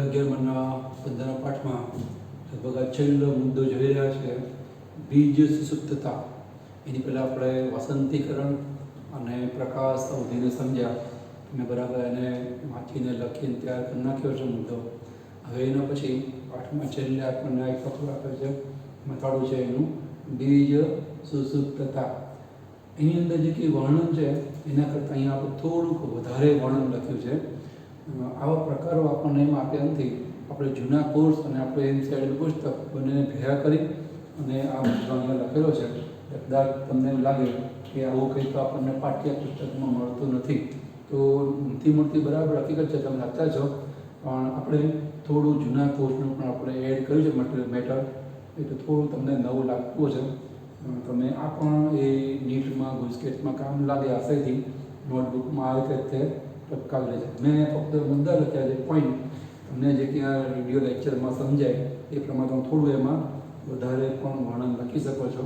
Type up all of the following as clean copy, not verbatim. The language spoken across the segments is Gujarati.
11 15 પાઠમાં લગભગ આ છેલ્લો મુદ્દો જોઈ રહ્યા છે બીજ સુસુપ્તતા. એની પહેલાં આપણે વસંતીકરણ અને પ્રકાશ અવધિને સમજ્યા. મેં બરાબર એને વાંચીને લખીને તૈયાર કરી નાખ્યો છે મુદ્દો. હવે એના પછી પાઠમાં છેલ્લે આપણને એક પકડ આપે છે, મથાળું છે એનું બીજ સુસુપ્તતા. એની અંદર જે કંઈ વર્ણન છે એના કરતાં અહીંયા આપણે થોડુંક વધારે વર્ણન લખ્યું છે. આવા પ્રકારો આપણને એમ આપ્યા નથી. આપણે જૂના કોર્સ અને આપણે એનસીઈઆરટી પુસ્તક બંનેને ભેગા કરી અને આ મુદ્દો અહીંયા લખેલો છે. કદાચ તમને એમ લાગે કે આવું કંઈ તો આપણને પાઠ્ય પુસ્તકમાં મળતું નથી, તો મૂર્તિ બરાબર હકીકત છે, તમે લખતા છો, પણ આપણે થોડું જૂના કોર્સનું પણ આપણે એડ કર્યું છે મટીરિયલ મેટર, એટલે થોડું તમને નવું લાગતું હશે. તમે આ પણ એ નીટમાં ગુજકેટમાં કામ લાગે આશયથી નોટબુકમાં આવે તે ટપકાવી લેજો. મેં ફક્ત મુદ્દા લખ્યા છે, પોઈન્ટ તમને જે કે આ વિડીયો લેક્ચરમાં સમજાય એ પ્રમાણે તમે થોડું એમાં વધારે પણ વર્ણન લખી શકો છો.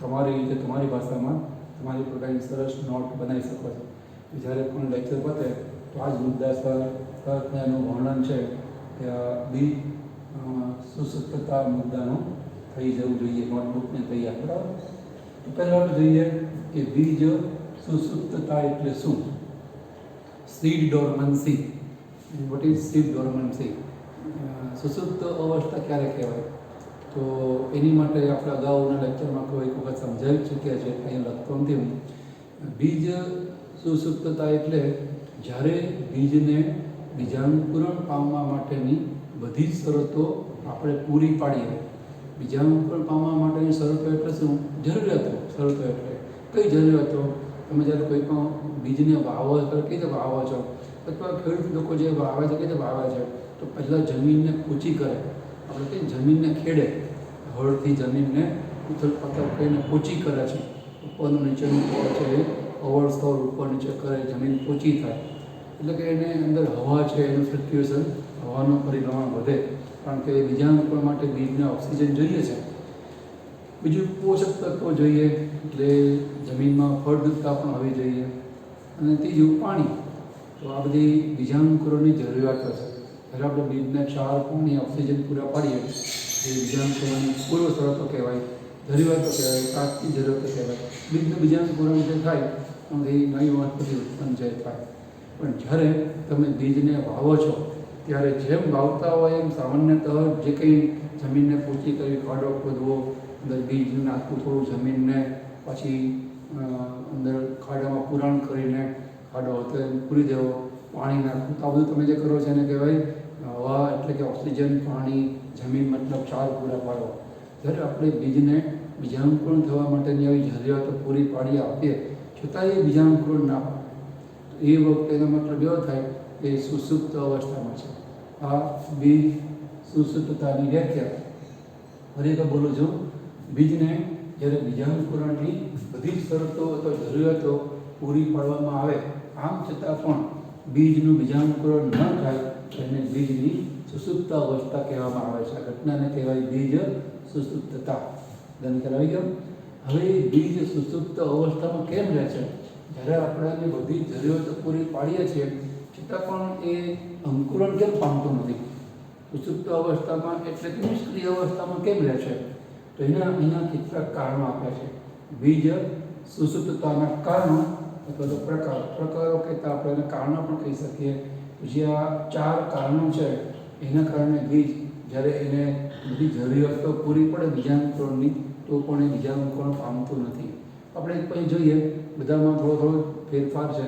તમારી રીતે તમારી ભાષામાં તમારી પ્રકારની સરસ નોટ બનાવી શકો છો. જ્યારે પણ લેક્ચર પતે તો આ જ મુદ્દા સર એનું વર્ણન છે કે બીજ સુસુપ્તતા મુદ્દાનું થઈ જવું જોઈએ નોટબુકને તૈયાર. બરાબર, તો પહેલાં જોઈએ કે બીજ સુસુપ્તતા એટલે શું. Seed dormancy. What is seed dormancy? સુસુપ્ત અવસ્થા ક્યારે કહેવાય? તો એની માટે આપણે અગાઉના લેક્ચરમાં કોઈ વખત સમજાવી ચૂક્યા છે, અહીંયા લખતો નથી હું. બીજ સુસુપ્તતા એટલે જ્યારે બીજને બીજાંકુરણ પામવા માટેની બધી જ શરતો આપણે પૂરી પાડીએ. બીજાંકુરણ પામવા માટેની શરતો એટલે શું? જરૂરિયાતો. શરતો એટલે કઈ જરૂરિયાતો? તમે જ્યારે કોઈ પણ બીજને વાવો ત્યારે કઈ રીતે વાવો છો, અથવા ખેડૂત લોકો જે વાવે છે કઈ રીતે વાવે છે, તો પહેલાં જમીનને કૂચી કરે. આપણે કઈ જમીનને ખેડે, હળથી જમીનને ઉથલ પાથલ કરીને પોચી કરે છે. ઉપરનું નીચેનું પડ છે એ અવળ સ્થળ ઉપર નીચે કરે, જમીન પોચી થાય. એટલે કે એને અંદર હવા છે, એનું સર્ક્યુલેશન, હવાનું પરિભ્રમણ વધે, કારણ કે બીજાંકુરણ માટે બીજને ઓક્સિજન જોઈએ છે. બીજું પોષક તત્વો જોઈએ, એટલે જમીનમાં ફળદ્રુપતા પણ હોવી જોઈએ. અને ત્રીજું પાણી. તો આ બધી બીજાંકુરણની જરૂરિયાતો છે. જ્યારે આપણે બીજને ક્ષાર, પાણી, ઓક્સિજન પૂરા પાડીએ એ બીજાંકુરણની પૂર્વ શરતો કહેવાય, જરૂરિયાતો કહેવાય, તાકતી જરૂરિયાતો કહેવાય. બીજનું બીજાંકુરણ જે થાય એ નવી વનસ્પતિ ઉત્પન્ન જે થાય. પણ જ્યારે તમે બીજને વાવો છો ત્યારે જેમ વાવતા હોય એમ સામાન્યતઃ જે કંઈ જમીનને પોચી કરી, ખાડો ખોદવો, અંદર બીજ નાખવું, થોડું જમીનને પછી અંદર ખાડામાં પુરાણ કરીને ખાડો હતો એમ પૂરી દેવો, પાણી નાખવું. તો આ બધું તમે જે કરો છો એને કહેવાય હવા, એટલે કે ઓક્સિજન, પાણી, જમીન, મતલબ ક્ષાર પૂરા પાડો. જ્યારે આપણે બીજને બીજાંકુરણ થવા માટેની આવી જરૂરિયાતો પૂરી પાડી આપીએ છતાં એ બીજાંકુરણ ના પાડે, એ વખતે એનો મતલબ એવો થાય કે સુસુપ્ત અવસ્થામાં છે. આ બીજ સુસુપ્તતાની વ્યાખ્યા. ફરી તો બોલું છું, બીજને જ્યારે બીજાંકુરણની બધી જ શરતો અથવા જરૂરિયાતો પૂરી પાડવામાં આવે, આમ છતાં પણ બીજનું બીજાંકુરણ ન થાય તો એને બીજની સુસુપ્ત અવસ્થા કહેવામાં આવે છે. આ ઘટનાને કહેવાય બીજ સુસુપ્તતા. ધ્યાન કરાવી ગયો. હવે બીજ સુસુપ્ત અવસ્થામાં કેમ રહે છે? જ્યારે આપણે એને બધી જરૂરિયાતો પૂરી પાડીએ છીએ છતાં પણ એ અંકુરણ કેમ પામતું નથી? સુસુપ્ત અવસ્થામાં એટલે કે નિષ્ક્રિય અવસ્થામાં કેમ રહે છે? તો એના કેટલાક કારણો આપ્યા છે. બીજ સુસુપ્તતાના કારણો અથવા તો પ્રકારો કહેતા આપણે એને કારણો પણ કહી શકીએ. જે આ 4 કારણો છે એના કારણે બીજ જ્યારે એને બધી જરૂરિયાતો પૂરી પડે બીજાંકુરણની, તો પણ એ બીજાંકુરણ પામતું નથી. આપણે એક પછી જોઈએ, બધામાં થોડો ફેરફાર છે.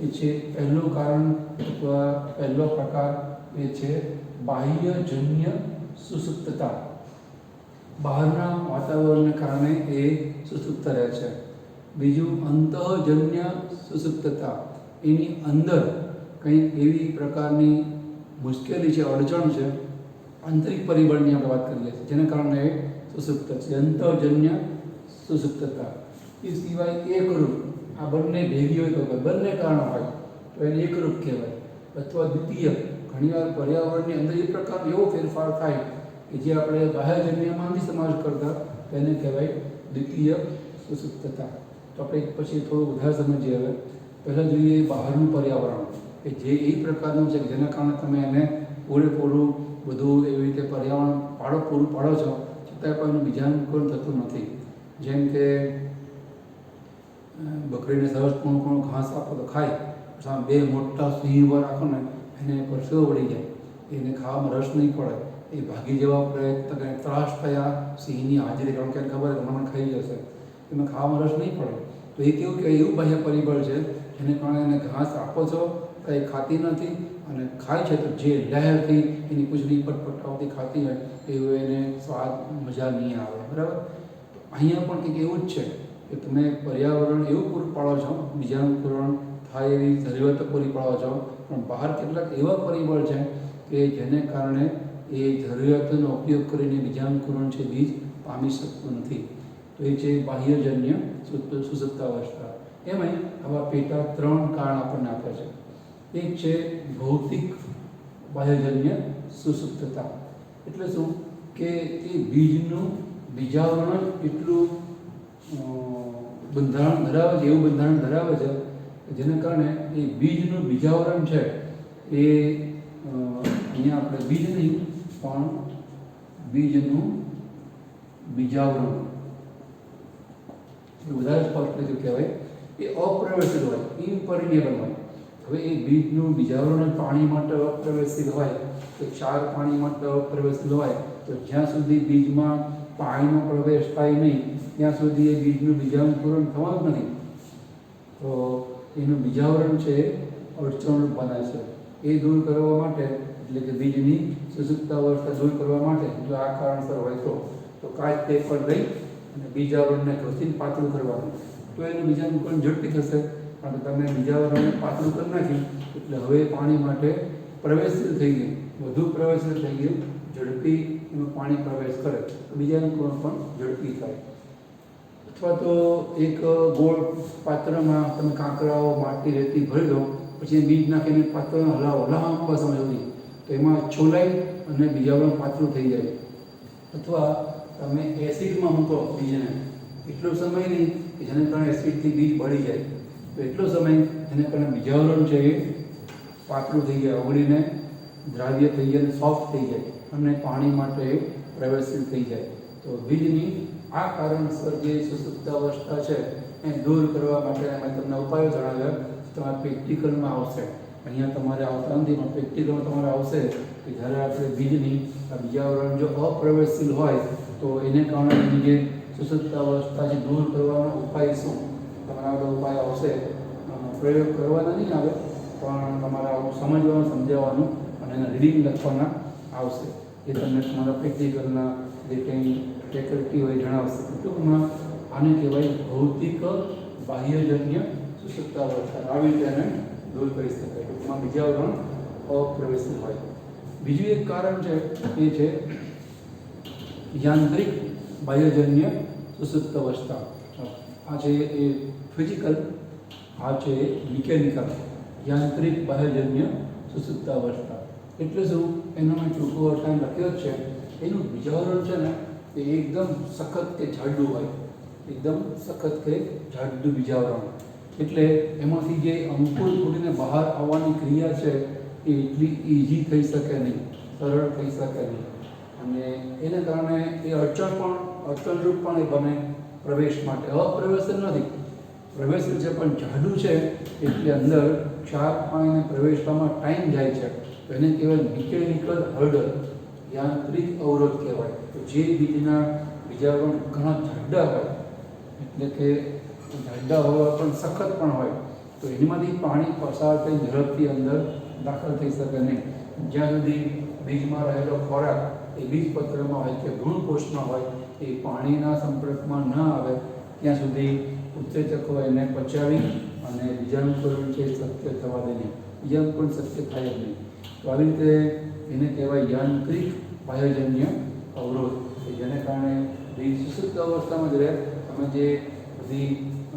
એ છે પહેલું કારણ અથવા પહેલો પ્રકાર, એ છે બાહ્યજન્ય સુસુપ્તતા. બહારના વાતાવરણને કારણે એ સુસુપ્ત રહે છે. બીજું અંતઃજન્ય સુસુપ્તતા. એની અંદર કંઈક એવી પ્રકારની મુશ્કેલી છે, અડચણ છે, આંતરિક પરિબળની આપણે વાત કરીએ છીએ, જેના કારણે એ સુસુપ્ત છે. અંતઃજન્ય સુસુપ્તતા. એ સિવાય એકરૂપ. આ બંને ભેગી હોય તો બંને કારણો હોય તો એને એકરૂપ કહેવાય. અથવા દ્વિતીય. ઘણીવાર પર્યાવરણની અંદર એ પ્રકારનો એવો ફેરફાર થાય કે જે આપણે બાહ્યજન્યમાં નથી સમાવેશ કરતા, તો એને કહેવાય દ્વિતીય સુસુપ્તતા. તો આપણે પછી થોડું વધારે સમજીએ. હવે પહેલાં જોઈએ બહારનું પર્યાવરણ, કે જે એ પ્રકારનું છે જેના કારણે તમે એને પૂરેપૂરું બધું એવી રીતે પર્યાવરણ પૂરું પાડો છો, છતાંય પણ એનું બીજાંકુરણ થતું નથી. જેમ કે બકરીને સરસ પણ ઘાસ આપો તો ખાય, સામે બે મોટા સિંહ ઉભા રાખો ને એને પરસેવો વળી જાય, એને ખાવામાં રસ નહીં પડે, એ ભાગી જવા પ્રયત્ન કરે, ત્રાસ થયા સિંહની હાજરી, કારણ કે એને ખબર કે મને ખાઈ જશે, એમાં ખાવામાં રસ નહીં પડે. તો એ કેવું કે એવું બાહ્ય પરિબળ છે જેને કારણે એને ઘાસ આપો છો તો એ ખાતી નથી, અને ખાય છે તો જે લહેરથી એની પૂંછડી પટપટાવતી ખાતી હોય એવું એને સ્વાદ મજા નહીં આવે. બરાબર. અહીંયા પણ કંઈક એવું જ છે કે તમે પર્યાવરણ એવું પૂરું પાડો છો, બીજાંકુરણ થાય એવી જરૂરિયાતો પૂરી પાડો છો, પણ બહાર કેટલાક એવા પરિબળ છે કે જેને કારણે એ જરૂરિયાતોનો ઉપયોગ કરીને બીજાંકુરણ છે બીજ પામી શકતું નથી. તો એ છે બાહ્યજન્ય સુસુપ્તાવસ્થા. એમાંય આવા પેટા 3 કારણ આપણને આપે છે. એક છે ભૌતિક બાહ્યજન્ય સુસુપ્તતા. એટલે શું કે એ બીજનું બીજાવરણ એટલું બંધારણ ધરાવે છે, એવું બંધારણ ધરાવે છે કે જેને કારણે એ બીજનું બીજાવરણ છે એ અહીંયા આપણે બીજ નહીં પણ બીજનું બીજાવરણ એ વધારે સ્પષ્ટ રીતે કહેવાય એ અપ્રવેશિત હોય, ઇમ્પરિનેબલ હોય. હવે એ બીજનું બીજાવરણ પાણી માટે અપ્રવેશિત હોય, તો ક્ષાર પાણી માટે અપ્રવેશિત હોય, તો જ્યાં સુધી બીજમાં પાણીનો પ્રવેશ થાય નહીં ત્યાં સુધી એ બીજનું બીજાંકુરણ થવાનું નથી. તો એનું બીજાવરણ છે અડચણરૂપ બને છે. એ દૂર કરવા માટે, એટલે કે બીજની સુસુપ્તાવસ્થા દૂર કરવા માટે જો આ કારણસર હોય તો કાચ પેપર લઈ અને બીજાવરણને ઘસીને પાતળું કરવાનું, તો એનું બીજાંકુરણ ઝડપી થશે. કારણ કે તમે બીજાવરણને પાતળું કરી નાખ્યું એટલે હવે પાણી માટે પ્રવેશશીલ થઈ ગયું, વધુ પ્રવેશશીલ થઈ ગયું, ઝડપી એમાં પાણી પ્રવેશ કરે તો બીજાંકુરણ પણ ઝડપી થાય. અથવા તો એક ગોળ પાત્રમાં તમે કાંકરાઓ, માટી, રેતી ભરી દો, પછી બીજ નાખીને પાત્રને હલાવો લાંબા સમય સુધી, તો એમાં છોલાઈ અને બીજાવરણ પાતળું થઈ જાય. અથવા તમે એસિડમાં મૂકો બીજને, એટલો સમય નહીં કે જેને કારણે એસિડથી બીજ બળી જાય, તો એટલો સમય જેને કારણે બીજાવરણ છે એ પાતળું થઈ જાય, ઓગળીને દ્રાવ્ય થઈ જાય અને સોફ્ટ થઈ જાય અને પાણી માટે પ્રવેશશીલ થઈ જાય. તો બીજની આ કારણસર જે સુસુપ્તાવસ્થા છે એ દૂર કરવા માટે અમે તમને ઉપાયો જણાવ્યા. તમારા પ્રેક્ટિકલમાં આવશે, અહીંયા તમારે આવતા નથી પણ પ્રેક્ટિકલમાં તમારે આવશે કે જ્યારે આપણે બીજની આ બીજાવરણ જો અપ્રવેશશીલ હોય તો એને કારણે એની જે સુસુપ્તાવસ્થા છે દૂર કરવાનો ઉપાય શું, તમારા બધા ઉપાય આવશે. પ્રયોગ કરવાના નહીં આવે પણ તમારે સમજવાનું, સમજાવવાનું અને એના રીડિંગ લખવાના આવશે. એ તમને તમારા પ્રેક્ટિકલના જે કંઈ ફેકલ્ટી હોય જણાવશે. ટૂંકમાં આને કહેવાય ભૌતિક બાહ્યજન્ય સુસુપ્તાવસ્થા. આવી રીતે એને દૂર કરી શકાય. ટૂંકમાં બીજાવરણ અપ્રવેશિત હોય. બીજું એક કારણ છે એ છે યાંત્રિક બાહ્યજન્ય સુસુપ્તાવસ્થા. આ છે એ ફિઝિકલ, આ છે મિકેનિકલ. યાંત્રિક બાહ્યજન્ય સુસુપ્તાવસ્થા એટલે શું, એનો મેં ટૂંકો અર્થ લખ્યો જ છે. એનું બીજાવરણ છે ને એ એકદમ સખત કે જાડું હોય, એકદમ સખત કે જાડું બીજાવરણ. એટલે એમાંથી જે અંકુર ફૂટીને બહાર આવવાની ક્રિયા છે એ એટલી ઇઝી થઈ શકે નહીં, સરળ થઈ શકે નહીં, અને એને કારણે એ અડચણરૂપ પણ એ બને પ્રવેશ માટે. અપ્રવેશિત નથી, પ્રવેશિત છે પણ જાડું છે એટલે અંદર ક્ષાર પાણીને પ્રવેશવામાં ટાઈમ જાય છે. તો એને કહેવાય મિકેનિકલ હર્ડલ, યાંત્રિક અવરોધ કહેવાય. તો જે બીજના બીજાવરણ ઘણા જાડા હોય, એટલે કે જાડા હોવા પણ સખત પણ હોય, તો એમાંથી પાણી પસાર થઈ ઝડપથી અંદર દાખલ થઈ શકે નહીં. જ્યાં સુધી બીજમાં રહેલો ખોરાક એ બીજપત્રમાં હોય કે ભ્રૂણકોષમાં હોય એ પાણીના સંપર્કમાં ન આવે ત્યાં સુધી ઉત્સેચકો એને પચાવી અને બીજાંકુરણ છે શક્ય થવા દે નહીં. બીજાંકુરણ શક્ય થાય જ નહીં. તો આવી રીતે એને કહેવાય યાંત્રિક બાહ્યજન્ય અવરોધ, કે જેને કારણે બીજ સુસુપ્ત અવસ્થામાં જ રહે. તમે જે બધી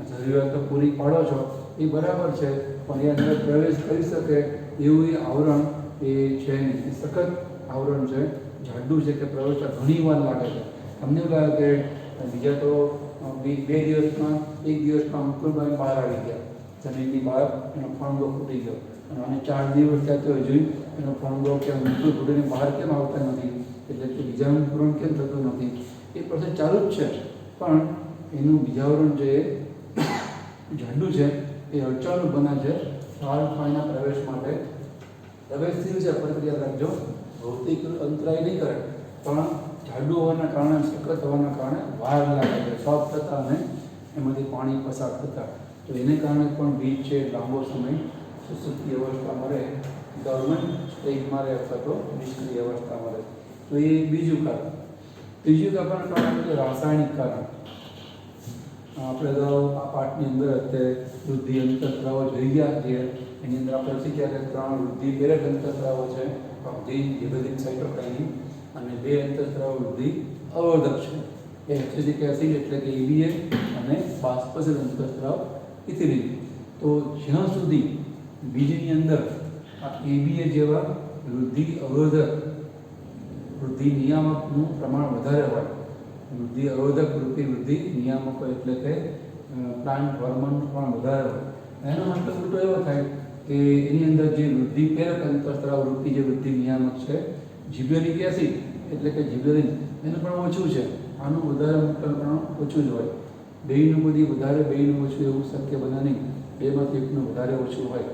જરૂરિયાતો પૂરી પાડો છો એ બરાબર છે, પણ એ અંદર પ્રવેશ કરી શકે એવું એ આવરણ એ છે નહીં. એ સખત આવરણ છે, જાડું છે કે પ્રવેશતા ઘણી વાર લાગે છે. તમને એવું લાગે કે બીજા તો 2 દિવસમાં 1 દિવસમાં અંકુરભાઈ બહાર આવી ગયા, જમીનની બહાર એનો ફણગો ફૂટી ગયો, અને 4 દિવસ થયા તો હજુ એનો ફંગો કે ઊંચું ઘૂડીને બહાર કેમ આવતા નથી, એટલે કે બીજાણુકરણ કેમ થતું નથી, એ પ્રોસેસ ચાલુ જ છે. પણ એનું બીજાવરણ જે ઝાડું છે એ અડચણો બને છે પાણીના પ્રવેશ માટે. પ્રવેશ થયું છે, ફરી યાદ રાખજો, ભૌતિક અંતરાય નહીં કરે, પણ જાડું હોવાના કારણે, સખત હોવાના કારણે વાર લાગે છે સોફ્ટ થતા અને એમાંથી પાણી પસાર થતા. તો એને કારણે પણ બીજ છે લાંબો સમય સુસુપ્તિ અવસ્થામાં રહે, ડોર્મન્ટ સ્ટેજમાં રહે અથવા તો નિષ્ક્રિય અવસ્થામાં રહે. તો એ બીજું કારણ. ત્રીજું કારણ એટલે રાસાયણિક કારણ. આપણે અગાઉ આ પાઠની અંદર અત્યારે વૃદ્ધિ અંતઃસ્ત્રાવો જોઈ ગયા છીએ. એની અંદર આપણે શીખ્યા કે 3 વૃદ્ધિ પ્રેરક અંતઃસ્ત્રાવો છે, જીબેરિક સાઇટોકાઇનિન, અને 2 અંતઃસ્ત્રાવો વૃદ્ધિ અવરોધક છે, એ એસિટિક એસિડ એટલે કે EBA અને બાષ્પશીલ અંતઃસ્ત્રાવ ઇથિલિન. તો જ્યાં સુધી બીજની અંદર આ EBA જેવા વૃદ્ધિ અવરોધક, વૃદ્ધિ નિયામકનું પ્રમાણ વધારે હોય, વૃદ્ધિ અવરોધક રૂપી વૃદ્ધિ નિયામકો એટલે કે પ્લાન્ટ હોર્મોનનું પણ વધારે હોય, એનો મતલબ ઉલટો એવો થાય કે એની અંદર જે વૃદ્ધિ પ્રેરક અંતઃસ્ત્રાવ રૂપી જે વૃદ્ધિ નિયામક છે, જીબેરિક એસિડ એટલે કે જીબેરિન, એનું પણ ઓછું છે. આનું વધારે પણ ઓછું જ હોય. બેયનું બધી વધારે, બેયનું ઓછું એવું શક્ય બને નહીં. બેમાંથી એકનું વધારે ઓછું હોય.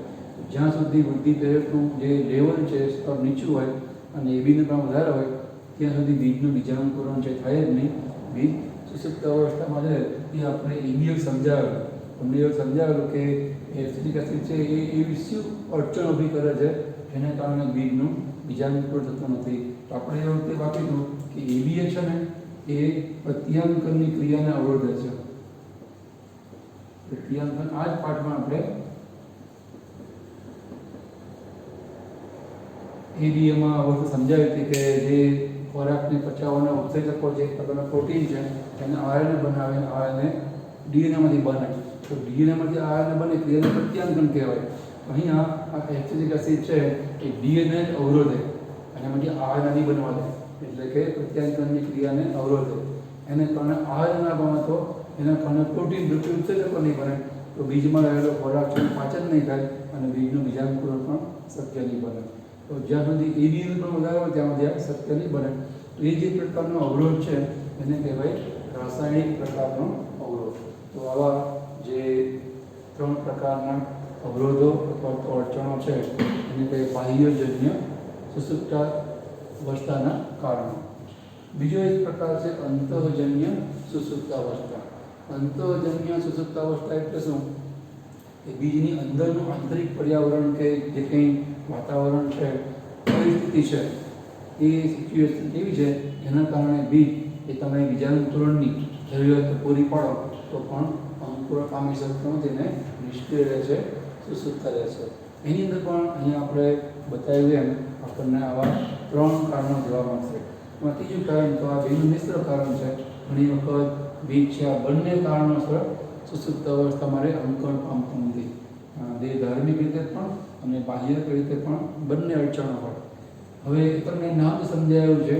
જ્યાં સુધી વૃદ્ધિ પ્રેરકનું જે લેવલ છે સ્તર નીચું હોય અને એબીનું પણ વધારે હોય, ત્યાં સુધી બીજનું બીજાણુકરણ છે થાય જ નહીં. બીજ સુસુપ્ત અવસ્થામાં છે એ આપણે EBA સમજાવેલું, તમને એવું સમજાવેલું કે એસિડિક એસિડ છે એ એવી શું અડચણ ઊભી કરે છે જેને કારણે બીજનું બીજાણુકરણ થતું નથી. તો આપણે એ વખતે વાપર્યું કે EBA છે ને એ પ્રત્યાંકનની ક્રિયાને અવરોધે છે. પ્રત્યાંકન આ જ પાઠમાં આપણે EBAમાં અવસ્થા સમજાવી હતી કે જે ખોરાકને પચાવવાના ઉત્સેચકો જે પ્રકારના પ્રોટીન છે એને આયર્ન બનાવે, આયર્નને DNAમાંથી બને. તો DNAમાંથી આયર્ન બને એટલે એને પ્રત્યાંકન કહેવાય. અહીંયા આ એસિટિક એસિડ છે એ DNA જ અવરોધે અને એમાંથી આયર્ન નહીં બનવા દે, એટલે કે પ્રત્યાંકનની ક્રિયાને અવરોધે. એને કારણે આયર્ન ના બને તો એના કારણે પ્રોટીન રૂપી ઉત્સેચકો નહીં બને, તો બીજમાં રહેલો ખોરાક છે પાચન નહીં થાય અને બીજનું બીજાણુકરણ પણ શક્ય નહીં બને. તો જ્યાં સુધી EBA પણ વધારે હોય ત્યાં સુધી આ શક્ય નહીં બને. તો એ જે પ્રકારનો અવરોધ છે એને કહેવાય રાસાયણિક પ્રકારનો અવરોધ. તો આવા જે 3 પ્રકારના અવરોધો અથવા તો અડચણો છે એને કહેવાય બાહ્યજન્ય સુસુપ્તાવસ્થાના કારણો. બીજો એક પ્રકાર છે અંતઃજન્ય સુસુપ્તાવસ્થા. અંતઃજન્ય સુસુપ્તાવસ્થા એટલે શું? કે બીજની અંદરનું આંતરિક પર્યાવરણ કે જે કંઈ વાતાવરણ છે, પરિસ્થિતિ છે, એ સિચ્યુએશન એવી છે જેના કારણે બીજ એ તમે બીજાણુકરણની જરૂરિયાત પૂરી પાડો તો પણ અંકુરણ પામી શકતું નથી, તેને નિષ્ક્રિય રહે છે, સુસુપ્ત રહે છે. એની અંદર પણ અહીંયા આપણે બતાવ્યું એમ આપણને આવા 3 કારણો જોવા મળશે. એમાં ત્રીજું કારણ તો આ બેનું મિશ્ર કારણ છે. ઘણી વખત બીજ છે આ બંને કારણોસર સુસુપ્ત અવસ્થામાં અંકુરણ પામતું નથી. ધાર્મિક રીતે પણ અને બાહ્ય રીતે પણ બંને અડચણો હોય. હવે તમને નામ સમજાયું છે,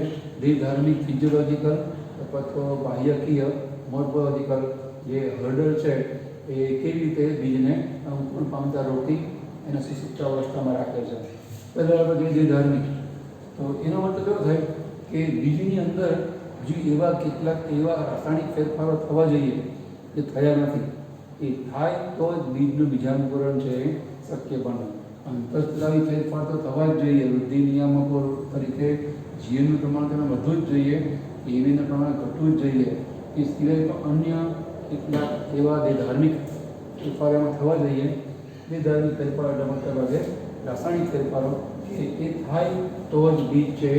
ધાર્મિક ફિઝિયોલોજીકલ અથવા તો બાહ્યકીય મોર્ફોલોજીકલ જે હર્ડલ છે એ કેવી રીતે બીજને અંકુરણ પામતા રોકી એને સુસુપ્ત અવસ્થામાં રાખે છે. પહેલાં આપણે ધાર્મિક, તો એનો મતલબ એવો થાય કે બીજની અંદર હજુ એવા કેટલાક એવા રાસાયણિક ફેરફારો થવા જોઈએ જે થયા નથી. એ થાય તો જ બીજનું બીજાણુકરણ છે એ શક્ય બને. અંતઃસ્ત્રાવી ફેરફાર તો થવા જ જોઈએ. વૃદ્ધિ નિયામકો તરીકે જીવનનું પ્રમાણ તેમાં વધવું જ જોઈએ, એવીનું પ્રમાણ ઘટવું જ જોઈએ. એ સિવાય પણ અન્ય કેટલાક એવા ધાર્મિક ફેરફારો એમાં થવા જોઈએ. ધાર્મિક ફેરફારો એટલે મોટા ભાગે રાસાયણિક ફેરફારો કે એ થાય તો જ બીજ છે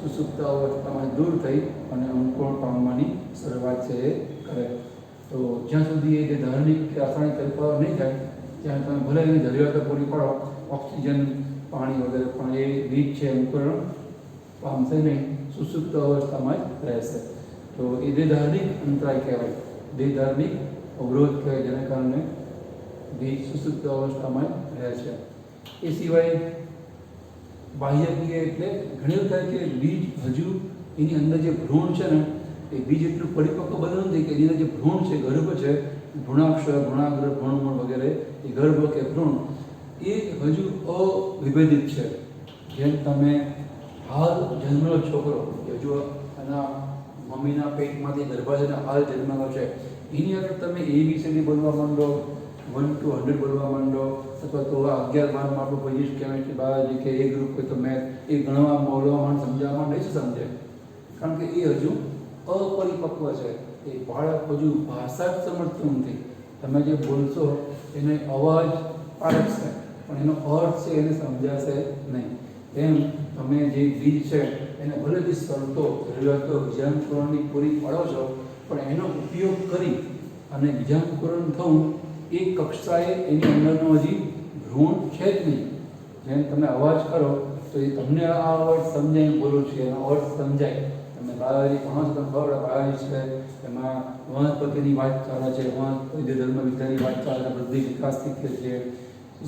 સુસુપ્ત અવસ્થામાં દૂર થઈ અને અંકુરણ પામવાની શરૂઆત છે એ કરે. તો જ્યાં સુધી એ ધાર્મિક કે રાસાયણિક ફેરફારો નહીં થાય ત્યાં તમે ભલે એની જરૂરિયાતો પૂરી પાડો, ઓક્સિજન, પાણી વગેરે, પણ એ બીજ છે અંકુરણ પામશે નહીં, સુસુપ્ત અવસ્થામાં જ રહેશે. તો એ ધાર્મિક અંતરાય કહેવાય, ધાર્મિક અવરોધ કહેવાય, જેના કારણે બીજ સુસુપ્ત અવસ્થામાં જ રહે છે. એ સિવાય બાહ્યકીય એટલે ઘણી વખત થાય કે બીજ હજુ એની અંદર જે ભ્રૂણ છે ને એ બીજ એટલું પરિપક્વ બન્યું નથી કે એની અંદર જે ભ્રૂણ છે, ગર્ભ છે, ભ્રૂણાક્ષર, ભ્રૂણાગ્ર, ભ્રૂણમૂળ વગેરે, એ ગર્ભ કે ભ્રૂણ એ હજુ અવિભેદિત છે. જેમ તમે હાલ જન્મેલો છોકરો કે હજુ એના મમ્મીના પેટમાંથી ગર્ભાશયને હાલ જન્મેલો છે, એની આગળ તમે ABCD બોલવા માંડો, 1 to 100 બોલવા માંડો, અથવા તો 11 બારમાં આપણું ફિઝિક્સ, કેમેસ્ટ્રી, બાયોલોજી કે એ ગ્રુપ હોય તો મેથ, એ ગણવા બોલવા માંડ સમજાવવા નહીં સમજે, કારણ કે એ હજુ અપરિપક્વ છે. એ બાળક હજુ ભાષા જ સમજતું નથી. તમે જે બોલશો એને અવાજ પાડશે, પણ એનો અર્થ છે એને સમજાશે નહીં. એમ તમે જે બીજ છે એને ભલે બી શરતો જરૂરિયાતો બીજાંકુરણની પૂરી પાડો છો, પણ એનો ઉપયોગ કરી અને બીજાંકુરણ થવું એ કક્ષાએ એની અંદરનો હજી ભ્રૂણ છે જ નહીં. જેમ તમે અવાજ કરો તો એ તમને આ અવાજ સમજાય બોલો છો, એનો અર્થ સમજાય. તમે બાયોલોજી ભણો છો, તમને ખબર બાયોલોજી છે, એમાં વનસ્પતિની વાત ચાલે છે, વનસ્પતિ ધર્મ વિદ્યાની વાત ચાલે છે, બધી વિકાસ શીખે છે,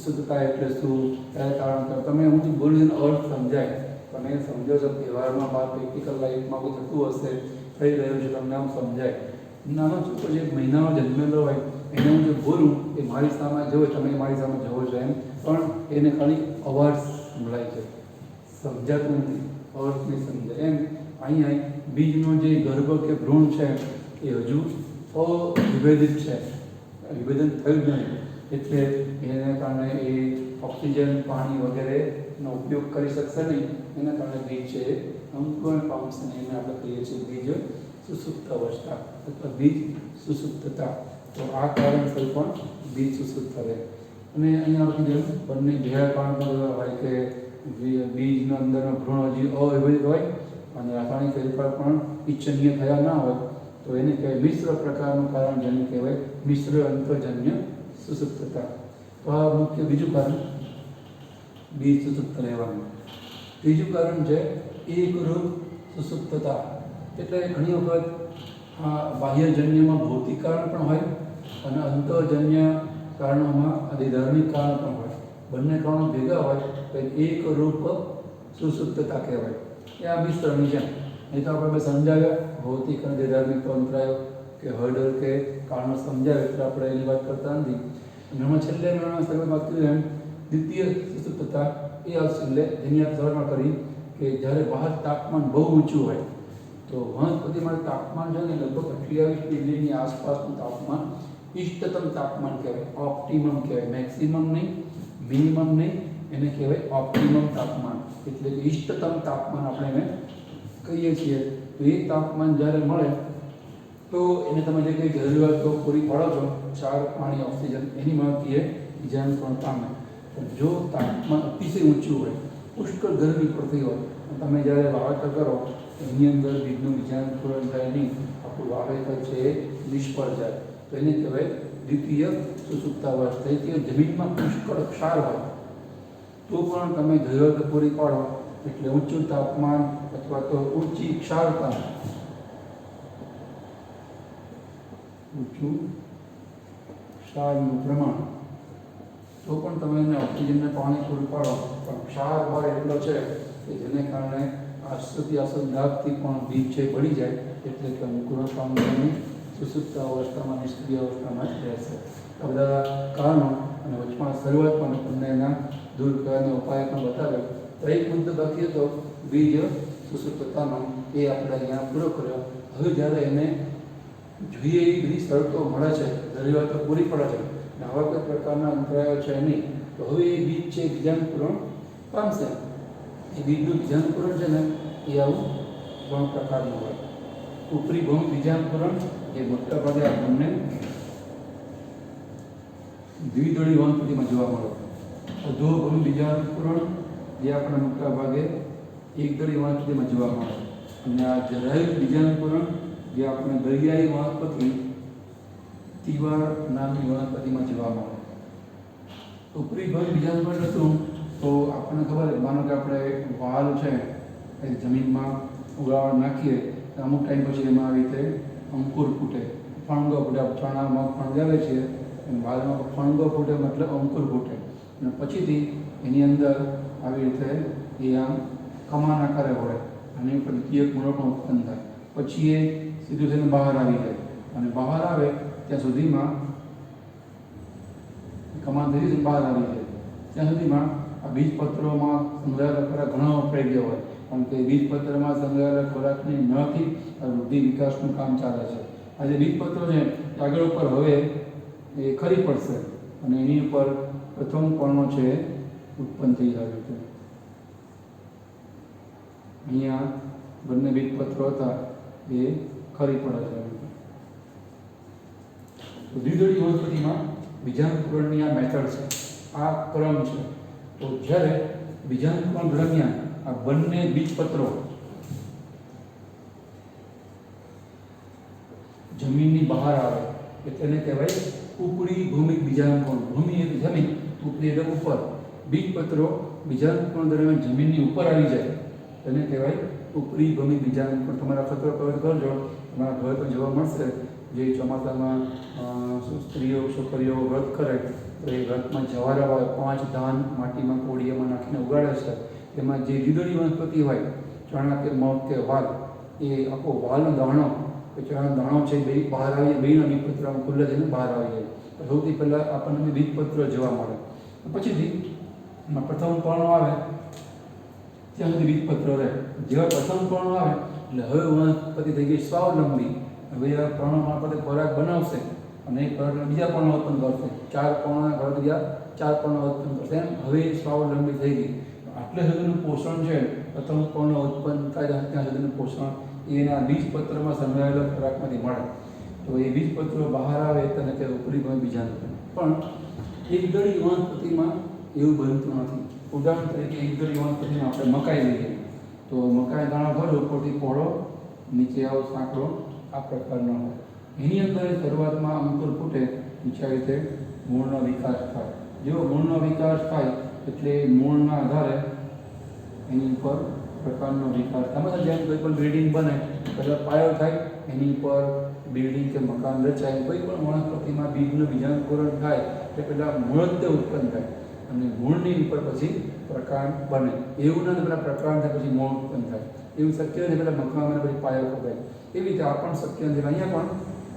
શુદ્ધતા એટલે શું, કયા કારણ કરો, તમે હું જે બોલું એનો અર્થ સમજાય. તમે સમજો છો વ્યવહારમાં, બાર પ્રેક્ટિકલ લાઈફમાં કોઈ થતું હશે, થઈ રહ્યું છે, તમને આમ સમજાય. નાનો છોકરો જે મહિનાનો જન્મેલો હોય એને હું જે બોલું એ મારી સામે જોવો, તમે મારી સામે જોવો છો એમ, પણ એને ખાલી અવાજ સંભળાય છે, સમજાતું નથી, અર્થ નહીં સમજાય. એમ અહીંયા બીજનો જે ગર્ભ કે ભ્રૂણ છે એ હજુ અવિભેદિત છે, વિભેદન થયું જ નહીં. એટલે એને કારણે એ ઓક્સિજન, પાણી વગેરેનો ઉપયોગ કરી શકશે નહીં. એના કારણે બીજ છે એ અંકુરણ પામશે નહીં. એને આપણે કહીએ છીએ બીજ સુસુપ્ત અવસ્થા અથવા બીજ સુસુપ્તતા. તો આ કારણસર પણ બીજ સુસુપ્ત રહે. અને અહીંયા આપણે જેમ બંને ભેગા કારણ પણ હોય કે બીજના અંદરનો ભ્રૂણ હજી અવિભેદિત હોય અને રાસાયણિક ફેરફાર પણ ઈચ્છનીય થયા ના હોય, તો એને કહેવાય મિશ્ર પ્રકારનું કારણ, જેને કહેવાય મિશ્ર અંતરજન્ય સુસુપ્તતા. તો આ મુખ્ય બીજું કારણ બીજ સુસુપ્ત રહેવાનું. ત્રીજું કારણ છે એકરૂપ સુસુપ્તતા. એટલે ઘણી વખત આ બાહ્યજન્યમાં ભૌતિક કારણ પણ હોય અને અંતરજન્ય કારણોમાં ધાર્મિક કારણ પણ હોય. બંને કારણો ભેગા હોય તો એકરૂપ સુસુપ્તતા કહેવાય. એ આ મિશ્રની જેમ. નહીં તો આપણે સમજાવ્યા ભૌતિક અને ધાર્મિક અંતરાયો કે હર્ડર કે કારણો સમજાવે એટલે આપણે એની વાત કરતા નથી. અને એમાં છેલ્લે વાત કરી એમ દ્વિતીય સુસુપ્તતા એ આવશે, એટલે જેની આ સરળમાં કરી કે જ્યારે બહાર તાપમાન બહુ ઊંચું હોય તો વનસ્પતિમાં તાપમાન છે ને લગભગ 28 ડિગ્રીની આસપાસનું તાપમાન ઇષ્ટતમ તાપમાન કહેવાય, ઓપ્ટિમમ કહેવાય. મેક્સિમમ નહીં, મિનિમમ નહીં, એને કહેવાય ઓપ્ટિમમ તાપમાન. એટલે કે ઇષ્ટતમ તાપમાન આપણે એને કહીએ છીએ. તો એ તાપમાન જ્યારે મળે તો એને તમે જે કંઈ જરૂરિયાતો પૂરી પાડો છો, ક્ષાર, પાણી, ઓક્સિજન, એની મદદથી એ બીજાંકુરણ પામે. પણ જો તાપમાન અતિશય ઊંચું હોય, પુષ્કળ ગરમી પડતી હોય, તમે જ્યારે વાવેતર કરો એની અંદર બીજનું બીજાંકુરણ થાય નહીં, આપણું વાવેતર છે એ નિષ્ફળ જાય. તો એને કહેવાય દ્વિતીય સુસુપ્તાવસ્થા. તરીકે જમીનમાં પુષ્કળ ક્ષાર હોય તો પણ તમે જરૂરિયાતો પૂરી પાડો એટલે ઊંચું તાપમાન અથવા તો ઊંચી ક્ષારતા, ઊંચું ક્ષારનું પ્રમાણ, તો પણ તમે એને ઓક્સિજનને પાણી પૂરું પાડો, પણ ક્ષાર ભાર એટલો છે કે જેને કારણે આસુદાગથી પણ બીજ છે બળી જાય. એટલે કે અંકુરણ પામવાની સુસુપ્ત અવસ્થામાં, નિષ્ક્રિય અવસ્થામાં જ રહેશે. આ બધા કારણો અને વચમાં શરૂઆતમાં તમને એના દૂર કરવાના ઉપાય પણ બતાવ્યો. તો એક મુદ્દો બાકી હતો બીજ સુસુપ્તતાનો, એ આપણે અહીંયા પૂરો કર્યો. હવે જ્યારે એને જોઈએ એવી બધી શરતો મળે છે, જરૂરિયાતો પૂરી પડે છે અને આવા કોઈ પ્રકારના અંતરાયો છે નહીં, તો હવે એ બીજ છે બીજાંકુરણ પામશે. એ બીજનું બીજાંકુરણ છે ને એ આવું 3 પ્રકારનું હોય. ઉપરી ભૌમ બીજાંકુરણ એ મોટાભાગે આપણને દ્વિદળી વનસ્પતિમાં જોવા મળે. અધોભૌમ બીજાંકુરણ જે આપણે મોટાભાગે એકદળી વનસ્પતિમાં જોવા મળે. અને આ જરાયું બીજાંકુરણ જે આપણે દરિયાઈ વનસ્પતિ તિવાર નામની વનસ્પતિમાં જોવા મળે. ઉપરી ભૌમ બીજાંકુરણ હતું તો આપણને ખબર છે, માનો કે આપણે વાલ છે એ જમીનમાં ઉગાવણ નાખીએ તો અમુક ટાઈમ પછી એમાં આવી રીતે અંકુર ફૂટે, ફણગો ફૂટે. ચણામાં ફણગાવે છે એમ વાલમાં ફણગો ફૂટે મતલબ અંકુર ફૂટે. અને પછીથી એની અંદર આવી રીતે એ આમ કમાન આકારે વળે અને ઉપર દ્વિતીયક મૂળો પણ ઉત્પન્ન થાય. પછી એ સીધું થઈને બહાર આવી જાય અને બહાર આવે ત્યાં સુધીમાં કમાન થઈ બહાર આવી જાય. ત્યાં સુધીમાં આ બીજપત્રોમાં સંકળાયેલા ખોરાક ઘણા વપરાઈ ગયા હોય, કારણ કે બીજપત્રમાં સંકળાયેલા ખોરાકની નથી વૃદ્ધિ વિકાસનું કામ ચાલે છે. આ જે બીજપત્રો છે એ આગળ ઉપર હવે એ ખરી પડશે અને એની ઉપર પ્રથમ પર્ણો છે ઉત્પન્ન થઈ આવ્યું છે. અહીંયા બંને બીજપત્રો હતા એ ખરી પડે છે. તો દ્વિદળી વનસ્પતિમાં બીજાંકુરણની આ મેથડ છે, આ ક્રમ છે. તો જ્યારે બીજાંકુરણ દરમિયાન આ બંને બીજપત્રો જમીનની બહાર આવે કે તેને કહેવાય ઉપરી ભૂમિક બીજાંકુરણ. ભૂમિ એટલે જમીન, ઉપરી એટલે ઉપર. બીજપત્રો બીજાંકુરણ દરમિયાન જમીનની ઉપર આવી જાય તેને કહેવાય ઉપરી ભૂમિક બીજાંકુરણ. તમારા પત્ર કવર કરજો, તમારા ઘરે તો જોવા મળશે. જે ચોમાસામાં સ્ત્રીઓ છોકરીઓ વ્રત કરે તો એ વ્રતમાં જવારા હોય, 5 ધાન માટીમાં કોડિયામાં નાખીને ઉગાડે છે. તેમાં જે દ્વિદળી વનસ્પતિ હોય, ચણા કે મગ કે વાલ, એ આખો વાલનો દાણો કે ચણાનો દાણો છે બે બહાર આવી જાય, બેના બીજપત્રમાં ખુલ્લા થઈને બહાર આવી જાય. તો સૌથી પહેલાં આપણને બીજપત્ર જોવા મળે. પછીથી પ્રથમ પર્ણો આવે ત્યાં સુધી બીજપત્ર રહે. જેવા પ્રથમ પર્ણો આવે એટલે હવે વનસ્પતિ થઈ ગઈ સ્વાવલંબી. હવે આ પર્ણોમાં આપણે ખોરાક બનાવશે અને એ ખોરાક બીજા પર્ણો ઉત્પન્ન કરશે. 4 પર્ણોના ખોરાક બીજા 4 પર્ણો ઉત્પન્ન કરશે. એમ હવે સ્વાવલંબી થઈ ગઈ. આટલે સુધીનું પોષણ છે, પ્રથમ પર્ણો ઉત્પન્ન થાય ત્યાં સુધીનું પોષણ એના બીજપત્રમાં સંકળાયેલા ખોરાકમાંથી મળે. તો એ બીજપત્રો બહાર આવે તેને તે ઉપરી ભૂમિ બીજાંકુરણ. પણ એકદળી વનસ્પતિમાં એવું બનતું નથી. ઉદાહરણ તરીકે એકદળી વનસ્પતિમાં આપણે મકાઈ લઈએ તો મકાઈ દાણા ભરો, ઉપરથી પહોળો, નીચે આવો સાંકડો, આ પ્રકારનો હોય. એની અંદર શરૂઆતમાં અંકુર ફૂટે, નીચે આવી રીતે મૂળનો વિકાસ થાય. જેવો મૂળનો વિકાસ થાય એટલે મૂળના આધારે એની ઉપર પ્રકારનો વિકાસ. આમાં જેમ કોઈ પણ બિલ્ડિંગ બને પહેલાં પાયો થાય, એની ઉપર બિલ્ડિંગ કે મકાન રચાય. કોઈ પણ વનસ્પતિમાં બીજનું બીજાંકુરણ થાય એટલે પહેલાં મૂળ જ ઉત્પન્ન થાય અને મૂળની ઉપર પછી પ્રકાંડ બને. એવું નથી પહેલાં પ્રકાંડ થાય પછી મૂળ ઉત્પન્ન થાય, એવું શક્ય નથી. પહેલાં મકાન પછી પાયો ખોદાય. એવી રીતે આ પણ શક્ય નથી. અહીંયા પણ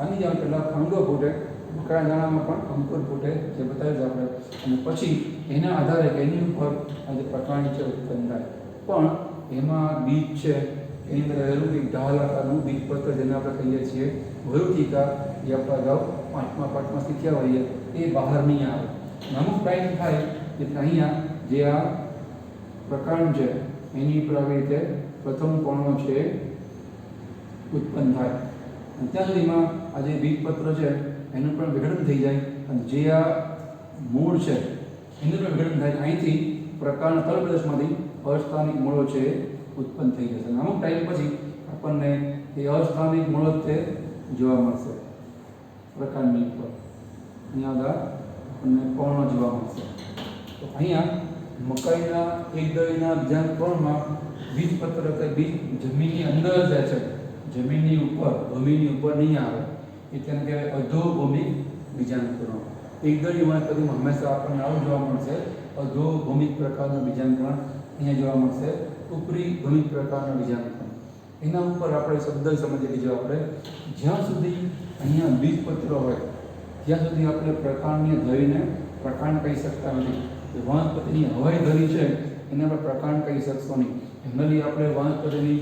આની જેમ પહેલાં અંગો ફૂટે, મકાઈ દાણામાં પણ અંકુર ફૂટે, જે બતાવ્યું છે આપણે, અને પછી એના આધારે એની ઉપર આ જે પ્રકાંડ છે ઉત્પન્ન થાય. પણ એમાં બીજ છે એની અંદર રહેલું એક ઢાલ આકારનું બીજપત્ર, જેને આપણે કહીએ છીએ વરુતિકા, જે આપણે અગાઉ 5મા પાઠમાં શીખ્યા હોઈએ, એ બહાર નહીં આવે. અમુક ટાઈમ થાય એટલે અહીંયા જે આ પ્રકાંડ છે એની ઉપર આવી રીતે પ્રથમ પર્ણો છે ઉત્પન્ન થાય. અને ત્યાં સુધીમાં આ જે બીજપત્ર છે એનું પણ વિઘટન થઈ જાય અને જે આ મૂળ છે એનું પણ વિઘટન થાય. અહીંથી પ્રકારના તલપ્રદેશમાંથી અસ્થાનિક મૂળો છે ઉત્પન્ન થઈ જશે. અને અમુક ટાઈમ પછી આપણને એ અસ્થાનિક મૂળો તે જોવા મળશે પ્રકારની ઉપર. અહીંયા બધા આપણને પર્ણો જોવા મળશે. તો અહીંયા મકાઈના એકદળીના બીજાંકુરણમાં બીજપત્ર કે બીજ જમીનની અંદર જાય છે, જમીનની ઉપર, ભૂમિની ઉપર નહીં આવે. એ તેને કહેવાય અધોભૂમિક બીજાંકુરણ. એકદળી વનસ્પતિમાં હંમેશા આપણને આવું જોવા મળશે, અધોભૂમિક પ્રકારનું બીજાંકુરણ. અહીંયા જોવા મળશે ઉપરી ભૂમિક પ્રકારનું બીજાંકુરણ. એના ઉપર આપણે શબ્દ સમજીએ કે જો આપણે જ્યાં સુધી અહીંયા બીજપત્ર હોય ત્યાં સુધી આપણે પ્રકાંડને ધરીને પ્રકાંડ કહી શકતા નથી. વનસ્પતિની હવાઈ ધરી છે એને આપણે પ્રકાંડ કહી શકશો નહીં. જનરલી આપણે વનસ્પતિની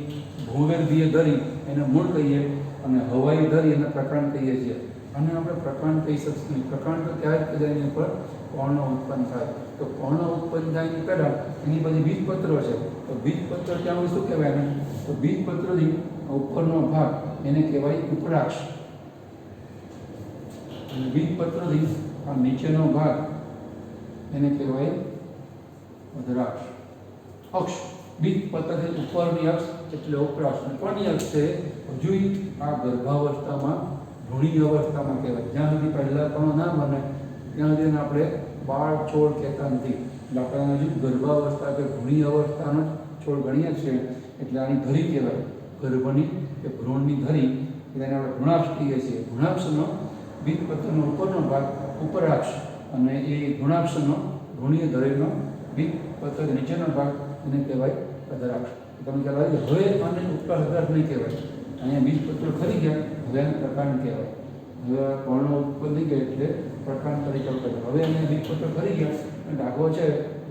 ભૂગર્ભીય ધરી એને મૂળ કહીએ અને હવાઈ ધરી એને પ્રકાંડ કહીએ છીએ. અને આપણે પ્રકાંડ કહી શકશું નહીં. પ્રકાંડ તો ત્યારે જ એની ઉપર પર્ણો ઉત્પન્ન થાય. તો પર્ણો ઉત્પન્ન થાય એની પહેલાં એની બધી બીજપત્રો છે. તો બીજપત્ર ત્યાં શું કહેવાય એને? તો બીજપત્રથી ઉપરનો ભાગ એને કહેવાય ઉપરાક્ષ. અને બીજપત્રથી આ નીચેનો ભાગ એને કહેવાય અધરાક્ષ. અક્ષ. બીજપત્રથી ઉપરની અક્ષ એટલે ઉપરાક્ષ. ઉપરની અક્ષ છે હજુ આ ગર્ભાવસ્થામાં, ભ્રૂણી અવસ્થામાં કહેવાય. જ્યાં સુધી પહેલાં પણ ના બને ત્યાં સુધી આપણે બાળ છોડ કહેતા નથી. એટલે આપણે હજુ ગર્ભાવસ્થા કે ભ્રૂણી અવસ્થાનો છોડ ગણીએ છીએ. એટલે આની ધરી કહેવાય. ગર્ભની કે ભ્રૂણની ધરી એને આપણે ભ્રૂણાક્ષ કહીએ છીએ. ભ્રૂણાક્ષનો બીજપત્રનો ઉપરનો ભાગ ઉપરાક્ષ અને એ ભ્રૂણાક્ષનો, ભ્રૂણીય ધરીનો બીજપત્ર નીચેનો ભાગ એને કહેવાય અધરાક્ષ. તમે ખ્યાલ આવી ગયા. હવે આને ઉપરાક્ષ અધરાક્ષ નહીં કહેવાય. અહીંયા બીજપત્રો ખરી ગયા, હવે આને પ્રકાંડ કહેવાય. હવે પર્ણો ઉત્પન્ન થઈ ગયા એટલે પ્રકાંડ તરીકે કહેવાય. હવે અહીંયા બીજપત્ર ખરી ગયા ડાઘો છે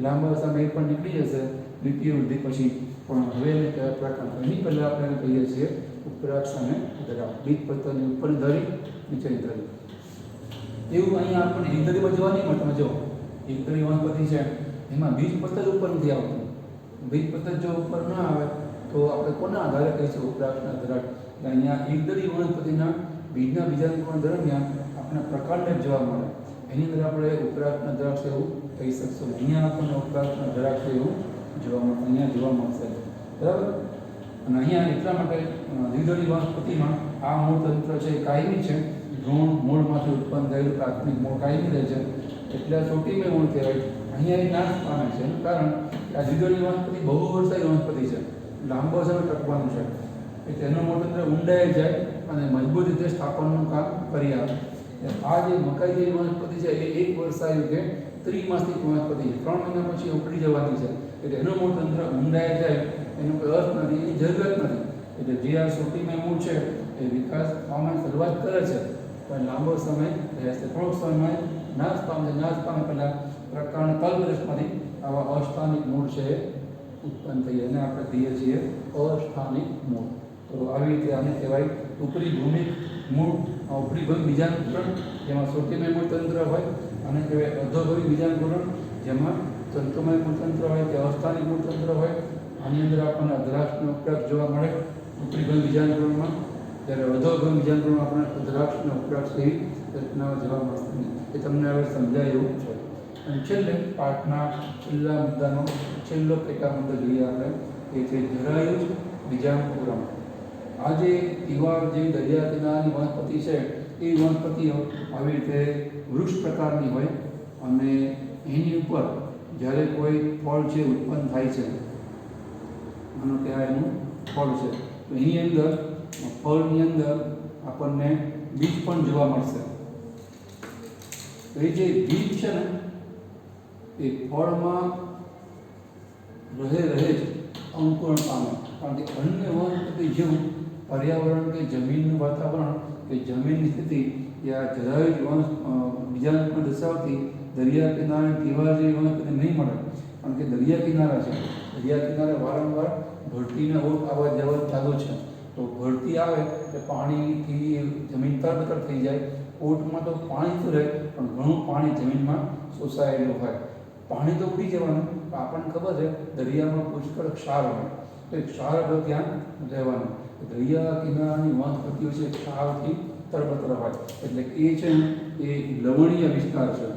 લાંબા સમય પણ નીકળી જશે દ્વિતીય વૃદ્ધિ પછી, પણ હવે એને કયા પ્રકાર એની પહેલાં આપણે એને કહીએ છીએ ઉપરાક્ષ અને ઉદરાક્ષ. બીજપત્રની ઉપર ધરી નીચેની ધરી. એવું અહીંયા આપણને એકધરીમાં જોવા નહીં મળે. તમે જો એકધરી વનસ્પતિ છે એમાં બીજપત્ર જ ઉપર નથી આવતું. બીજપત્ર જો ઉપર ના આવે તો આપણે કોના આધારે કહીશું ઉપરાક્ષના ઉદરાક્ષ. અહીંયા એકધરી વનસ્પતિના બીજના બીજાંકુરણ દરમિયાન આપણે પ્રકારને જ જોવા મળે. એની અંદર આપણે ઉપરાક્ષના દ્રાક્ષ એવું કહી શકશું. અહીંયા આપણને ઉપરાક્ષના દ્રાક્ષ એવું જોવા મળે, અહીંયા જોવા મળશે, બરાબર. અને અહીંયા એટલા માટે દ્વિદળી વનસ્પતિમાં આ મૂળતંત્ર છે એ કાયમી છે. ભ્રૂણ મૂળમાંથી ઉત્પન્ન થયેલું પ્રાથમિક મૂળ કાયમી રહે છે, એટલે આ ચોટીમય મૂળ કહેવાય. અહીંયા એ નાશ પામે છે. એનું કારણ કે આ દ્વિદળી વનસ્પતિ બહુ વર્ષાયી વનસ્પતિ છે, લાંબો સમય ટકવાનું છે. એટલે એનું મૂળતંત્ર ઊંડાઈ જાય અને મજબૂત રીતે સ્થાપનનું કામ કરી આવે. આ જે મકાઈ જેવી વનસ્પતિ છે એ એક વર્ષાયુ કે ત્રિમાસિક વનસ્પતિ છે, 3 મહિના પછી ઉકળી જવાની છે. એટલે એનું મૂળતંત્ર ઊંડાઈ જાય એનો કોઈ અર્થ નથી, એની જરૂરત નથી. એટલે જે આ ચોટીમય મૂળ છે એ વિકાસ પામવાની શરૂઆત કરે છે પણ લાંબો સમય રહેશે. થોડોક સમય નાશ પામે. નાશ પામે પહેલાં પ્રકાંડ કલ્પરસમાંથી આવા અસ્થાનિક મૂળ છે એ ઉત્પન્ન થઈ જાય. એને આપણે કહીએ છીએ અસ્થાનિક મૂળ. તો આવી રીતે આને કહેવાય ઉપરી ભૂમિ મૂળ. ઉપરી ભૂમિ બીજાંકુરણ જેમાં ચોટીમય મૂળતંત્ર હોય, અને કહેવાય અધોભૂમિ બીજાંકુરણ જેમાં તંતુમય મૂળતંત્ર હોય કે અસ્થાનિક મૂળતંત્ર હોય. આની અંદર આપણને અદ્રાક્ષનો ઉપરાક્ષ જોવા મળે ઉપરી ભૂમિ બીજાંકુરણમાં, જ્યારે અધોભૂમિ બીજાંકુરણમાં આપણને અદ્રાક્ષનો ઉપરાક્ષ એવી રચનાઓ જોવા મળશે. એ તમને હવે સમજાય એવું છે. અને છેલ્લે પાઠના છેલ્લા મુદ્દાનો છેલ્લો પેટા મુદ્દો જોઈએ આપણે, એ છે જરાયુજ બીજાંકુરણ. આ જે તિવાર જેવી દરિયા કિનારાની વનસ્પતિ છે એ વનસ્પતિઓ આવી રીતે વૃક્ષ પ્રકારની હોય, અને એની ઉપર જ્યારે કોઈ ફળ છે ઉત્પન્ન થાય છે, આનું કહેવાય એનું ફળ છે, તો એની અંદર ફળની અંદર આપણને બીજ પણ જોવા મળશે. તો એ જે બીજ છે ને એ ફળમાં રહે જ અંકુરણ પામે. કારણ કે અન્ય વનસ્પતિ જેવું પર્યાવરણ કે જમીનનું વાતાવરણ કે જમીનની સ્થિતિ એ આ જરાયુજ બીજાંકુરણ દર્શાવતી દરિયા કિનારે તિવાર જેવી વનસ્પતિ નહીં મળે. કારણ કે દરિયા કિનારા છે, દરિયા કિનારે વારંવાર ભરતીના ઓટ આવવા જવા ચાલુ છે. તો ભરતી આવે એટલે પાણીથી જમીન તરબતર થઈ જાય. ઓટમાં તો પાણી તો રહે પણ ઘણું પાણી જમીનમાં શોષાયેલું હોય. પાણી તો ઉડી જવાનું, આપણને ખબર છે દરિયામાં પુષ્કળ ક્ષાર હોય, તો એ ક્ષાર હવે ત્યાં રહેવાનું. દરિયા કિનારાની વનસ્પતિઓ છે ક્ષારથી તરબતર હોય, એટલે એ છે એ લવણીય વિસ્તાર છે.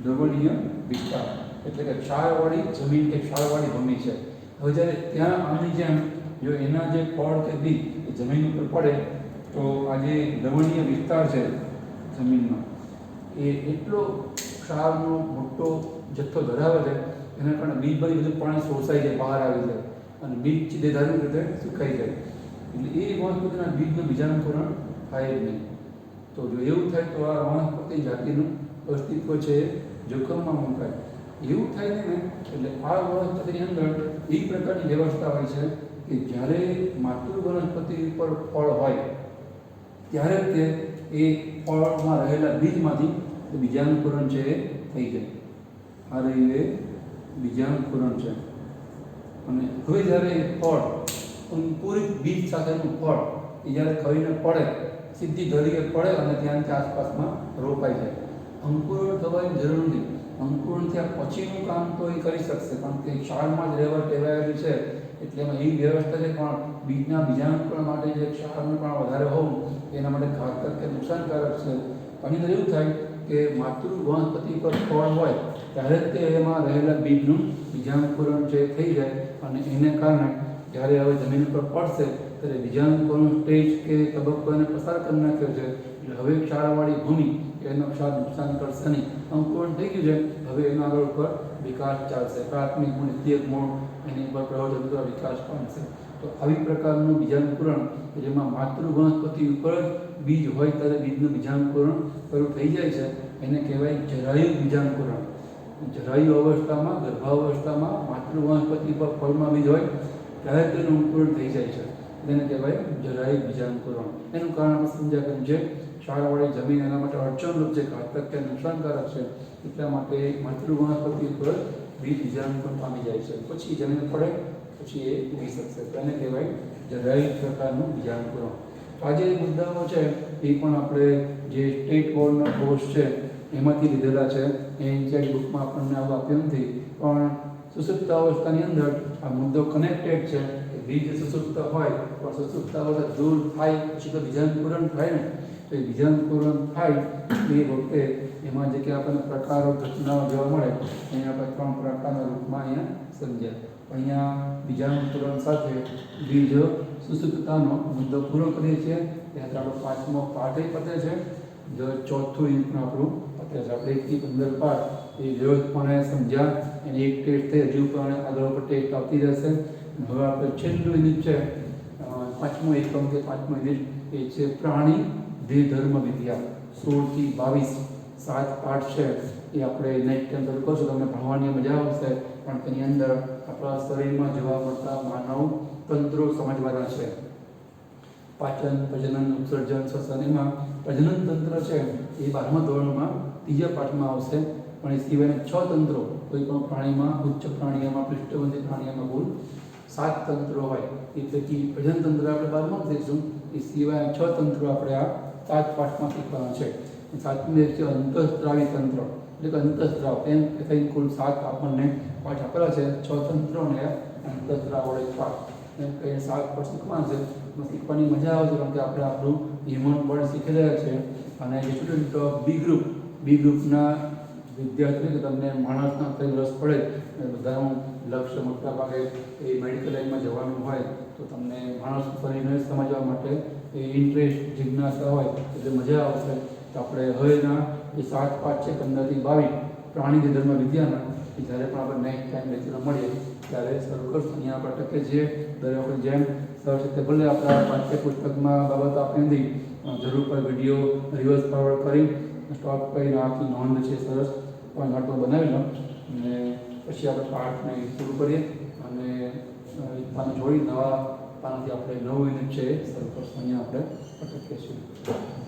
લવણીય વિસ્તાર એટલે કે ક્ષારવાળી જમીન કે ક્ષારવાળી ભૂમિ છે. હવે જ્યારે ત્યાં આની જેમ જો એના જે ફળ કે બીજ જમીન ઉપર પડે તો આ જે લવણીય વિસ્તાર છે જમીનનો એ એટલો ક્ષારનો મોટો જથ્થો ધરાવે છે, એના કારણે બીજ બધું પાણી શોષાઈ જાય, બહાર આવી જાય અને બીજ સીધે ધાર્મિક રીતે સુકાઈ જાય. એટલે એ વનસ્પતિના બીજનું બીજાંકુરણ થાય જ નહીં. તો જો એવું થાય તો આ વનસ્પતિ જાતિનું અસ્તિત્વ છે જોખમમાં મુકાય. એવું થાય ને એટલે આ વનસ્પતિની અંદર એ પ્રકારની વ્યવસ્થા હોય છે કે જ્યારે માતૃ વનસ્પતિ પર ફળ હોય ત્યારે તે એ ફળમાં રહેલા બીજમાંથી બીજાંકુરણ છે એ થઈ જાય. આ રહ્યું એ બીજાંકુરણ છે. અને હવે જ્યારે ફળ અંકુરિત બીજ સાથેનું ફળ એ જ્યારે ખરીને પડે, સીધી ધરીએ પડે અને ત્યાંથી આસપાસમાં રોપાઈ જાય. અંકુરણ થવાની જરૂર નથી. અંકુરણ થયા પછીનું કામ તો એ કરી શકશે, કારણ કે ક્ષારમાં જ રહેવા ટેવાયેલી છે એટલે એમાં એવી વ્યવસ્થા છે. પણ બીજના બીજાંકુરણ માટે જે ક્ષારનું પણ વધારે હોવું એના માટે ઘાતક કે નુકસાનકારક છે. ઘણી વાર એવું થાય કે માતૃ વનસ્પતિ પર ફળ હોય ત્યારે જ તે એમાં રહેલા બીજનું બીજાંકુરણ જે થઈ જાય, અને એને કારણે જ્યારે હવે જમીન પર પડશે ત્યારે બીજાંકુરણ સ્ટેજ કે તબક્કો એને પસાર કરી નાખ્યો છે. એટલે હવે ક્ષારવાળી ભૂમિ એનો ક્ષાર નુકસાન કરશે નહીં. અંકુરણ થઈ ગયું છે, હવે એના આગળ ઉપર વિકાસ ચાલશે. પ્રાથમિક મૂળ, દ્વિતીયક મૂળ એની ઉપર પ્રવર્તન વિકાસ પામશે. તો આવી પ્રકારનું બીજાંકુરણ કે જેમાં માતૃ વનસ્પતિ ઉપર જ બીજ હોય ત્યારે બીજનું બીજાંકુરણ શરૂ થઈ જાય છે, એને કહેવાય જરાયુ બીજાંકુરણ. જરાયુ અવસ્થામાં, ગર્ભાવસ્થામાં માતૃ વનસ્પતિ પર ફળમાં બીજ હોય ત્યારે તેનું અંકુરણ થઈ જાય છે, એને કહેવાય જરાયુ બીજાંકુરણ. એનું કારણ આપણે સમજ્યા કર્યું છે ક્ષારવાળી જમીન એના માટે અડચણરૂપ છે, ઘાતક કે નુકસાનકારક છે, એટલા માટે માતૃ વનસ્પતિ ઉપર બીજ બીજાંકુરણ પામી જાય છે. પછી જમીન પડે પછી એ ઉગી શકશે, તો એને કહેવાય જરાઈ પ્રકારનું બીજાંકુરણ. તો આજે મુદ્દાઓ છે એ પણ આપણે જે સ્ટેટ બોર્ડનો કોર્સ છે એમાંથી લીધેલા છે. એનસીઆરટી બુકમાં આપણને આવું આપ્યું નથી, પણ સુસુપ્ત અવસ્થાની અંદર આ મુદ્દો કનેક્ટેડ છે કે બીજ સુસુપ્ત હોય પણ સુસુપ્ત અવસ્થા દૂર થાય પછી તો બીજાંકુરણ થાય ને, તો એ બીજાંકુરણ થાય એ વખતે એમાં જે કે આપણને પ્રકારો ઘટનાઓ જોવા મળે એને આપણે 3 પ્રકારના રૂપમાં અહીંયા સમજ્યા. અહીંયા બીજાંકુરણ સાથે બીજ સુસુપ્તતાનો મુદ્દો પૂરો કરીએ છીએ. ત્યાંથી આપણો 5મો પાઠ પતે છે. ચોથું યુનિટ પણ આપણું પતે છે. આપણે 1 થી 15 પાઠ એ વ્યવસ્થિતપણે સમજ્યા. એને એક ટેસ્ટ થઈ, હજુ પણ આગળ પર ટેસ્ટ આવતી રહેશે. હવે આપણે છેલ્લું યુનિટ છે 5મો એકમ કે 5મો યુનિટ, એ છે પ્રાણી દેહ ધર્મ વિદ્યા. 16 થી 22 7 પાઠ છે એ આપણે નેક્સ્ટ ટાઈમ શરૂ કરશું. તમને ભણવાની મજા આવશે, પણ તેની અંદર આપણા શરીરમાં જોવા મળતા માનવ તંત્રો સમજવાના છે. પાચન, પ્રજનન, ઉત્સર્જન, શ્વસન. એમાં પ્રજનન તંત્ર છે એ 12મા ધોરણમાં 3જા પાઠમાં આવશે. પણ એ સિવાયના 6 તંત્રો કોઈ પણ પ્રાણીમાં, ઉચ્ચ પ્રાણીઓમાં, પૃષ્ઠવંશી પ્રાણીઓમાં કુલ 7 તંત્રો હોય. એ પૈકી પ્રજનન તંત્ર આપણે 12માં શીખશું. એ સિવાય 6 તંત્રો આપણે આ 7 પાઠમાં શીખવાના છે. 7મું એક છે અંતઃસ્ત્રાવી તંત્ર, એટલે કે અંતઃસ્ત્રાવ. એમ થઈને કુલ 7 આપણને પાઠ આપેલા છે. 6 તંત્રોને અંતઃસ્ત્રાવ વડે પાઠ એમ કહીને 7 પાઠ શીખવાના છે. શીખવાની મજા આવે છે, કારણ કે આપણે આપણું હ્યુમન બોડી શીખી રહ્યા છે. અને જે સ્ટુડન્ટ બી ગ્રુપના વિદ્યાર્થીઓ કે તમને માણસના કંઈ રસ પડે, બધાનું લક્ષ્ય મોટા ભાગે એ મેડિકલ લાઈનમાં જવાનું હોય, તો તમને માણસ શરીરને સમજવા માટે એ ઇન્ટરેસ્ટ, જિજ્ઞાસા હોય એટલે મજા આવશે. તો આપણે હવેના જે 7 પાઠ છે 15 થી 22 પ્રાણી દેહ ધર્મ વિદ્યાના, એ જ્યારે પણ આપણે નેક્સ્ટ ટાઈમ લેક્ચરમાં મળીએ ત્યારે શરૂ કરશું. અહીંયા આપણે ટકે છીએ દરેક વખતે જેમ સર છે તે ભલે આપણા પાઠ્યપુસ્તકમાં બાબતો આપી નથી, જરૂર પર વિડીયો રિવર્સ ફોરવર્ડ કરી સ્ટોપ કરીને આખી નોંધ છે સરસ પણ નોટમાં બનાવી લો, અને પછી આપણે પાઠને પૂરું કરીએ અને પાનું જોડી નવા પાનાથી આપણે નવું યુનિટ છે એ શરૂ કરશું. અહીંયા આપણે અટકીએ છીએ.